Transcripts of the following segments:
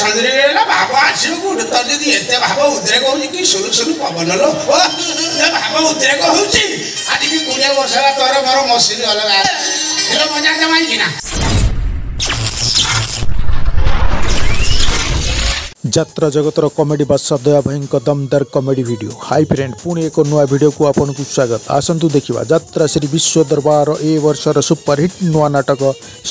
ଛନ୍ଦିରେ ଗଲା ଭାବ ଆସିବ କୋଉଠି ତୋର ଯଦି ଏତେ ଭାବ ଉଦ୍ରେକ ହଉଛି କି ସୁରୁ ସୁରୁ ପବନ ଲୋ ଭାବ ଉଦ୍ରେକ ହଉଛି ଆଜିକି 20 ବର୍ଷ ହେଲା ତୋର ମୋର ମସିନି ଅଲଗା ହେଲେ ମଜା ଜମାଇକି ନା যাত্রা জগতর কমেডি বাদশা দয়া ভাইଙ୍କ দমদার কমেডি ভিডিও। হাই ফ্রেন্ড, পুଣି ଏକ ନୂଆ ଭିଡ଼ିଓକୁ ଆପଣଙ୍କୁ ସ୍ୱାଗତ। ଆସନ୍ତୁ ଦେଖିବା ଯାତ୍ରା ଶ୍ରୀ ବିଶ୍ୱ ଦରବାର ଏ ବର୍ଷର ସୁପରହିଟ୍ ନୂଆ ନାଟକ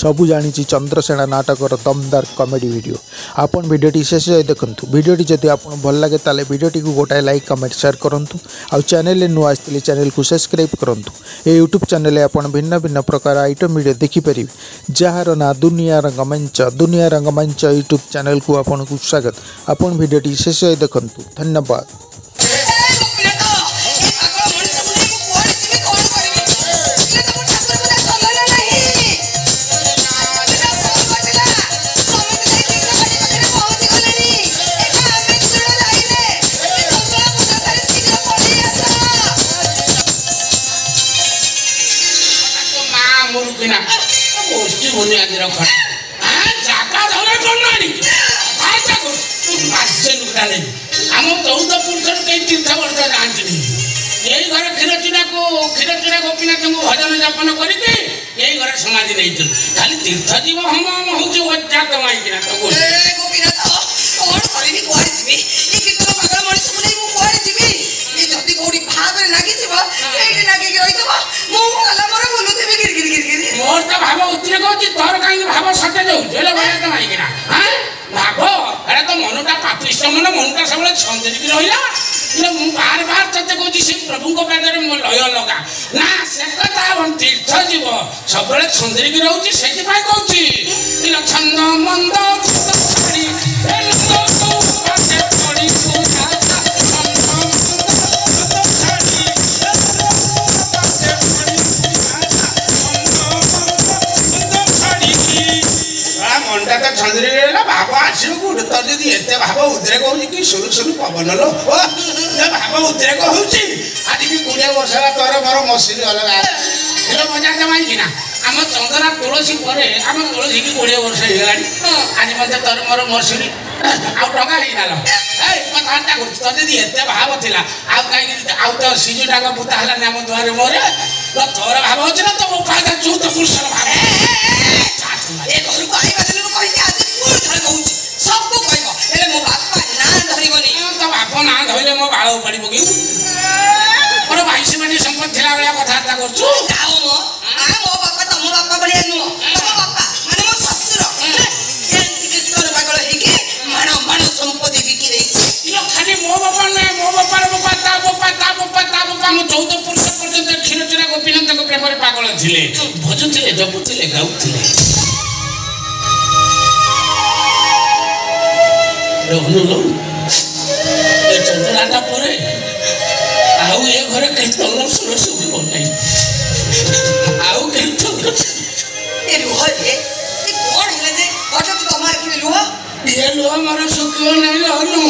ସବୁ ଜାଣିଛି ଚନ୍ଦ୍ରସେନା ନାଟକର ଦମଦାର କମେଡି ଭିଡ଼ିଓ। ଆପଣ ଭିଡ଼ିଓଟି ଶେଷ ଯାଏ ଦେଖନ୍ତୁ। ଭିଡ଼ିଓଟି ଯଦି ଆପଣଙ୍କୁ ଭଲ ଲାଗେ ତାହେଲେ ଭିଡ଼ିଓଟିକୁ ଗୋଟାଏ ଲାଇକ୍ କମେଣ୍ଟ ସେୟାର କରନ୍ତୁ। ଆଉ ଚ୍ୟାନେଲରେ ନୂଆ ଆସିଥିଲେ ଚ୍ୟାନେଲକୁ ସବସ୍କ୍ରାଇବ୍ କରନ୍ତୁ। ଏ ୟୁଟ୍ୟୁବ୍ ଚ୍ୟାନେଲରେ ଆପଣ ଭିନ୍ନ ଭିନ୍ନ ପ୍ରକାର ଆଇଟମ୍ ଭିଡ଼ିଓ ଦେଖିପାରିବେ ଯାହାର ନାଁ ଦୁନିଆ ରଙ୍ଗମଞ୍ଚ। ଦୁନିଆ ରଙ୍ଗମଞ୍ଚ ୟୁଟ୍ୟୁବ୍ ଚ୍ୟାନେଲକୁ ଆପଣଙ୍କୁ ସ୍ୱାଗତ। ଆପଣ ଭିଡ଼ିଓଟି ଶେଷ ଯାଏ ଦେଖନ୍ତୁ। ଧନ୍ୟବାଦ। आम 14 पुरुष कई तीर्थ वर्ष जाती यही घर क्षीरचूड़ा गोपीनाथ को भजन जापन करके यही घर समाधि नहीं खाली तीर्थ जीव हम हम हूँ कमाईकिना मोर तो भाव उद्रेक होती तोर कहीं भाव सटे जाऊँ कमाईकिना भाव अरे तो मनटा पापिष्ट मनटा सब छंदी रहा बार बार ते कौन से प्रभु पादर लय लगा ना से कथा तीर्थ जीव सब छंदी रोचे से कहूँ छंद मंद भाव आसो कोड तोर जदि एते भाव उद्रेक होची कि सुरु सुरु पवन लो भाव उद्रेक होची आजिकी 20 वर्ष होला तोर मोर मसिनी अलगा हेलो मजा जमाई ना आम चंदना तुलसी परे आम तुलसी की 20 वर्ष हो गलानी आज मते तोर मोर मसिनी आ टका ही ना लो ए कथाटा कर तोर जदि एते भाव थिला आ काई आ तो सिजु टाका पुता हला नाम द्वारे मोरे तोर भाव होची ना तो उपाय चौथ पुरुष भाव ए घर को आई बदले को कहि आज सबको कहब हेले मो बापा ना धरिबनी तो बापा ना धइले मो बाळ पडिबो कि पर 22 मिनिट संपत थिला बेला कथाता करछु जाओ मो बापा तो मो बापा बलिया नु मो बापा माने मो ससुर एन टिके तोर पागल हे के माण संपत्ति बिकी रही इलो खाली मो बापा ने मो बापा ता बापा मो 14 पुरुष पर्यंत क्षीरचूड़ा गोपीनाथ को प्रेम रे पागल थिले भजुथिले जपुथिले गाउथिले चंद्रलाटा पर आउ ये घर कीर्तन सुर सुबह नहीं आउ कीर्तन ए रुह रे ए कोन हेले जे हठत तमार कि रुह ये रुह मार सुखियो नहीं रहनु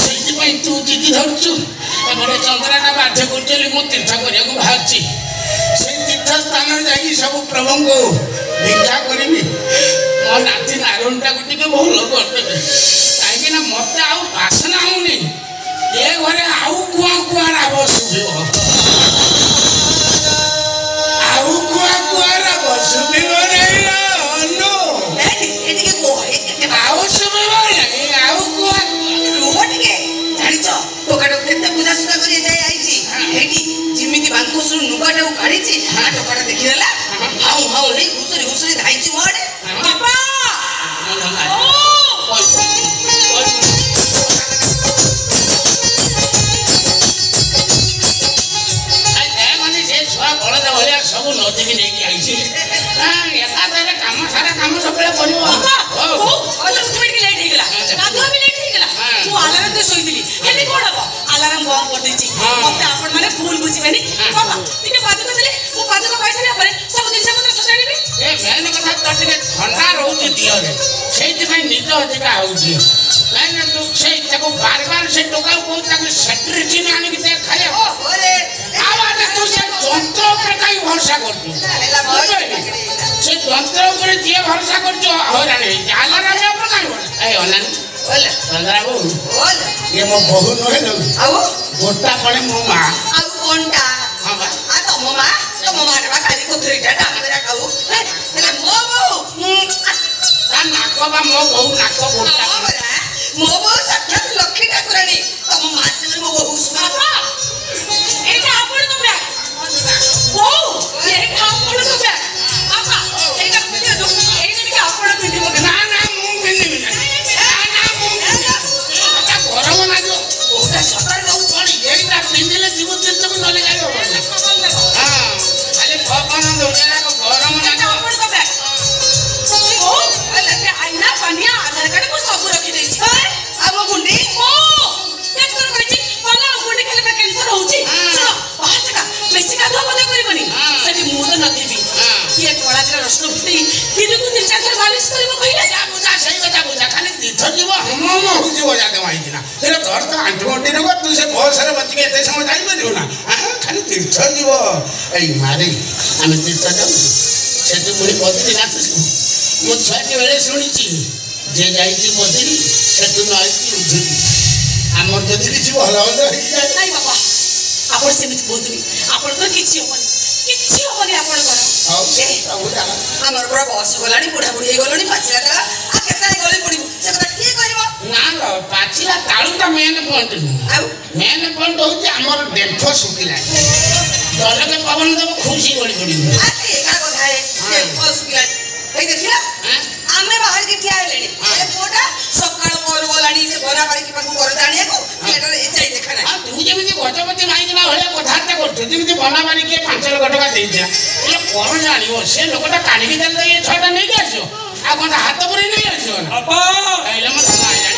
सेति पई तू जिति धरछु एबडे चंद्रलाटा बाध्य करचली मु तीर्थ करिया को भागची से तीर्थ स्थान जाई सब प्रभु को भिक्षा करबी मो नाती नारुणटा गुटी के भलो करते ना मत आउ बासना आउनी ये घरे आउ कुआ राब सुबिव आउ कुआ राब सुबिव नहीं अनु एटी के को आउ सुबिव नहीं आउ कुआ रोट के जानि छ टोकाटो केते पूजा सुना करी जाय आइची एटी जिमिति बांकुसु नुगाटो काढीची आ टोकाटा देखिरेला हाउ हाउ हे घुसरी धाइची मोडे बाबा सब नदी की नहीं आई छी एकादरे काम सारा काम सबले करियो ओ तुम लेट हे गेला गाधुआ भी लेट हे गेला तू अलार्म दे सोई दिली केनी कोड हबो अलार्म बंद कर देची मते आपण माने भूल बुझिबेनी बाबा तिने बात करले वो बात को पैसा ने परे सब दिन से मत सजाइबे ए मैंने कथा तो टिके ठंडा रहउची दियो रे सेति भाई निद अधिका होउची मैंने तू से ताको बार बार से टोका को ताको सेट्री चिनी आनी के खाए ओ अरे आवाज तू से जंत्र पर काई भरोसा करतु से जंत्र पर जे भरोसा करजो होरा नहीं जाला राजा पर काई आई अनन बोल चंद्रा बहु बोल ये मो बहु नहे लो आउ गोटा पड़े मो मां आउ कोनटा हां बा आ तो ममा रे बा खाली को थ्री टाटा हमरा खाऊ हेले मो ता नाको बा मो बहु नाको गोटा मो साक्षात लक्ष्मी ठाकुरानी तम मासे मो बहु सुना ଏଇଟା ଆପଣ ତ ବ୍ୟାଗ ବୋଉ ଏଇଟା ଆପଣ ତ ବ୍ୟାଗ ବାପା ଏଇଟା ପିନ୍ଧନ୍ତୁ ଏଇଟା ଟିକେ ଆପଣ ପିନ୍ଧିବ ନା ନା ମୁଁ ପିନ୍ଧିବି ନା ନା ମୁଁ ତା ଗରମ ଲାଗିବ ଓଟା ସତରେ ନଉ କଣ ଏଇଟା ପିନ୍ଧିଲେ ଯିବ ଚିත්තକୁ ନଲେ ଗାଇ ହବ ହଁ ଖାଲି ପବନ ଦଉଛେ ନା ଗରମ ଏଇଟା ଲାଗିବ ଆପଣ ତ ବ୍ୟାଗ ବୋଉ ଏତେ ଆଇନା ପାନିଆ ଆଧାର କାର୍ଡ ମୁଁ ସବୁ ରଖି ଦେଇଛି ଆମ ଗୁଣ୍ଡି ଓ କେତେ କହିଛି ପଲା ଗୁଣ୍ଡି ଖାଲି ପୁରା କ୍ୟାନ୍ସର ହଉଛି ଶୁଣ ବାହାର ଜାଗା ବେଶୀ କାଦୁଆ ପାଦୁଆ କରିବନି ସେଠି ମୁଁ ତ ନଥିବି କିଏ କଳା ଜିରା ରସୁଣ ଫୁଟେଇ ଦିନକୁ 3-4 ଥର ମାଲିସ କରିବ କହିଲେ ବୁଝା ସେଇ କଥା ବୁଝା ଖାଲି ତୀର୍ଥ ଯିବ ହମ ହଉଛି ବଜା ଦେବା ହେଇକିନା ହେଲେ ତୋର ତ ଆଣ୍ଠୁ ଗଣ୍ଠି ରୋଗ ତୁ ସେ ବସରେ ବସିକି ଏତେ ସମୟ ଯାଇପାରିବୁ ନା ଖାଲି ତୀର୍ଥ ଯିବ ଏଇ ମାରି ଆମେ ତୀର୍ଥ ଯାଉଛୁ ସେଠି ପୁଣି ବଦ୍ରୀନାଥ ଯିବୁ ମୋ ଛୁଆଟି ବେଳେ ଶୁଣିଛି ଯେ ଯାଇଛି ବଦ୍ରୀ ସେଠୁ ନ ଆଇକି ଉଧୁରି ଆମର ଯଦି କିଛି ଭଲ ମନ୍ଦ ହେଇଯାଏ ନାଇଁ ବାପା ଆପଣ ସେମିତି କହୁଥିଲି ଆପଣଙ୍କର କିଛି ହବନି ଆପଣଙ୍କର ହଉ ସେ ପ୍ରଭୁ ଜାଣ ଆମର ପୁରା ବୟସ ଗଲାଣି ବୁଢା ବୁଢୀ ହେଇଗଲାଣି ପାଚିଲା ତାଳ ଆଉ କେତେ ଗଳି ପଡିବୁ ସେ କଥା କିଏ କହିବ ନା ଲୋ ପାଚିଲା ତାଳୁଟା ମେନ୍ ପଏଣ୍ଟ ନୁହଁ ଆଉ ମେନ୍ ପଏଣ୍ଟ ହଉଛି ଆମର ଡେମ୍ଫ ଶୁଖିଲାଣି ଦଲକେ ପବନ ଦେବ ଖୁସି ଗଳି ପଡିବ ଏକା କଥା ଶୁଖିଲାଣି ହେଇ ଦେଖିଲା ଆମେ ବାହାରିକି ଠିଆ ହେଲେଣି ଏ ପୁଅଟା ସକାଳ ପହରୁ ଗଲାଣି ସେ ଘର ବାଡ଼ିକି ପାଖକୁ ଘର ଜାଣିବାକୁ ପିଲାଟାର ଏ ଯାଇ ଦେଖା ନାହିଁ ତୁ ଯେମିତି ଗଜପତି ମାଇକିନା ଭଳିଆ କଥାବାର୍ତ୍ତା କରୁଛୁ ଯେମିତି ବନାବାରି କିଏ 5 ଲକ୍ଷ ଟଙ୍କା ଦେଇଥିଲା ହେଲେ କଣ ଜାଣିବ ସେ ଲୋକଟା କାଣିକି ଦେଲେ ତ ଏ ଛଅଟା ନେଇକି ଆସିବ ଆଉ କଣ ହାତ ପୁରେଇ ନେଇ ଆସିବ ନା କହିଲେ ମୋ ସାଙ୍ଗ ଆଇଲାଣି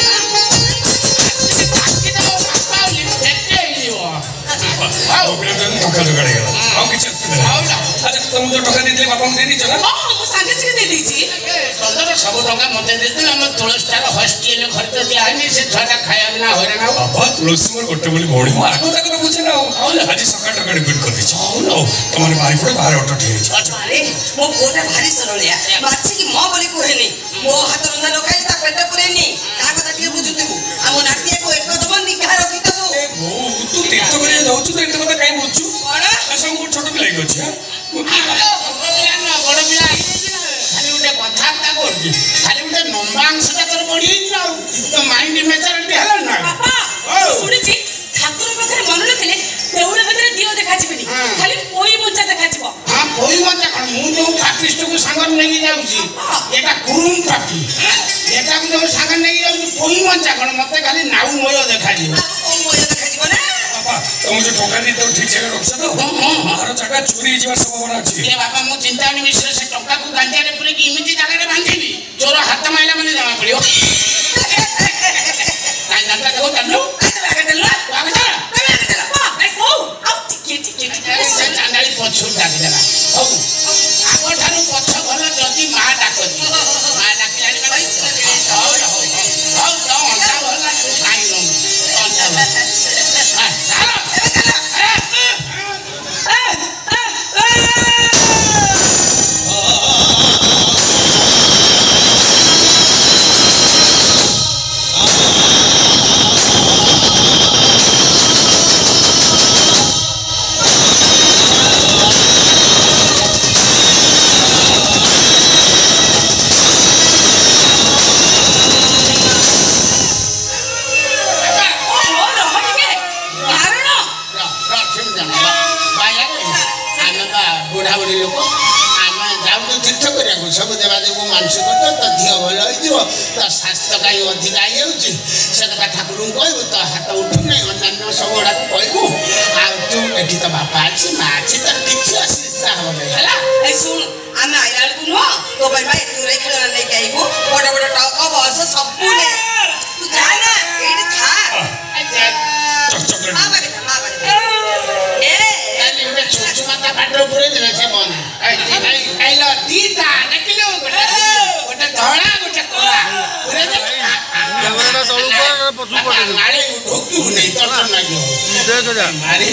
ସବୁ ଟଙ୍କା ମତେ ଦେଇଥିଲେ ଆମ ତୁଳସୀଟାର ହଷ୍ଟେଲ ଖର୍ଚ୍ଚ ଦିଆହେଇନି ସେ ଛୁଆଟା ଖାଇବା ବିନା ହଇରାଣ ହବ ବାବା ତୁଳସୀ ମୋର ଗୋଟେ ବୋଲି ଭଉଣୀ ମୁଁ ଆଗ କଥା ବୁଝେ ନା ଆଜି ସକାଳ ଟଙ୍କା ଡିପିଟ୍ କରିଦେଇଛି ତମେ ବାହାରି ପଡେ ବାହାରେ ଅଟୋ ଠିଆ ହେଇଛି ଆରେ ମୋ ପୁଅଟା ଭାରି ସରଳିଆ ବାଛିକି ମୋ ବୋଲି କୁହେନି ମୋ ହାତ ରନ୍ଧା ନ ଖାଇ ତା ପେଟ ପୁରେନି ତା କଥା ଟିକେ ବୁଝୁଥିବୁ ଆମ ନାତିଆକୁ ଏକଦମ ନିଘା ରଖିଦବୁ ତୁ ତୀର୍ଥ କରିବାକୁ ଯାଉଛୁ ତ ଏତେ କଥା କାହିଁ ବୁଝୁଛୁ କଣ ସବୁ ମୋର ଛୋଟ ପିଲା ହେଇକି ଅଛି ବଡ ପିଲା ଖାଲି ଗୋଟେ କଥାବାର୍ତ୍ତା କରୁଛି ଖାଲି ଗୋଟେ ନମ୍ବାଂଶଟା ତୋର ବଢିଯାଇଛି ଆଉ ତ ମାଇଣ୍ଡ ମେଚୁରିଟି ହେଲାଣି ନା ବାପା ଶୁଣିଛି ଠାକୁର ପାଖରେ ମନ ରଖିଲେ ଦେଉଳ ଭିତରେ ଦିଅ ଦେଖାଯିବନି ଖାଲି ପୋଇ ବଞ୍ଚା ଦେଖାଯିବ ହଁ ପୋଇ ବଞ୍ଚା କଣ ମୁଁ ଯୋଉ ପାପିଷ୍ଟକୁ ସାଙ୍ଗରେ ନେଇକି ଯାଉଛି ଏଟା କୁରୁମ ପାପି ଏଟାକୁ ଯୋଉ ସାଙ୍ଗରେ ନେଇକି ଯାଉଛି ପୋଇ ବଞ୍ଚା କଣ ମତେ ଖାଲି ନାଉ ମୟ ଦେଖାଯିବ କୋଉ ମୟ ଦେଖାଯିବ ନା ବାପା ତମେ ଯୋଉ ଟଙ୍କା ଦେଇ ତାକୁ ଠିକ ଜାଗାରେ ରଖିଛ ତ ବାହାର ଜାଗା ଚୋରି ହେଇଯିବାର ସମ୍ଭାବନା ଅଛି ଏ ବାପା ମୁଁ ଚିନ୍ତାମଣି ମିଶ୍ର ସେ ଟଙ୍କାକୁ ଗାଞ୍ଜାରେ ପୁରେଇକି ଏମିତି ଜାଗାରେ ବାନ୍ଧିବି ଚୋର ହାତ ମାଇଲା ମାନେ ଜଣା ପଡିବ କାଇଁ ଜାଣିଟା ଦେଖୁ ଜାଣିଲୁ ଚାଣ୍ଡାଳି ପଛରୁ ଡାକିଦେଲା ହଉ ଆଗଠାରୁ ପଛ ଭଲ ଯଦି ମା ଡାକଛି ମା ଡାକିଲାଣି ହଉ ହଉ ହଉ ତ ଅଣ୍ଟା ଭଲ କାଇଁ ଅଣ୍ଟା ବୁଢ଼ାବୁଢ଼ୀ ଲୋକ ଆମେ ଯାଉଛୁ ତୀର୍ଥ କରିବାକୁ ସବୁ ଦେବାଦେବୀ ମାନସିକ ତ ଦେହ ଭଲ ହେଇଯିବ ତ ସ୍ୱାସ୍ଥ୍ୟ କାହିଁ ଅଧିକା ହେଇଯାଉଛି ସେ କଥା ଠାକୁରଙ୍କୁ କହିବୁ ତ ହାତ ଉଠୁନାହିଁ ଅନ୍ୟାନ୍ୟ ସବୁ ଗୁଡ଼ାକୁ କହିବୁ ଆଉ ତୁ ଏଠି ତ ବାପା ଅଛି ମା ଅଛି ତାର କିଛି ଅସୁବିଧା ହବ ନାହିଁ ହେଲା ଏ ଶୁଣ ଆମେ ଆଇଲା ବେଳକୁ ନୁହଁ ତୋ ପାଇଁ ଭାଇ ଦୂରେ ଖେଳନା ନେଇକି ଆଇବୁ ବଡ ବଡ ଟକ ବସ ସବୁ ନେ ତୁ ଯା ନା ଏଇଠି ଥା ମା ବାଗେ ଚୁଚୁମାତା ପାଟିରେ ପୁରେଇ ଦେଲେ ସେ ବନ୍ଦ ଖାଇଲ ଦିଟା ଦେଖିଲୁ ଗୋଟେ ଧଳା ଗୋଟେ କଳା ପୁରେଇ ଦେଲେ ଢୋକିବୁ ନେଇ ତଟ ନାଗିବ ମାରି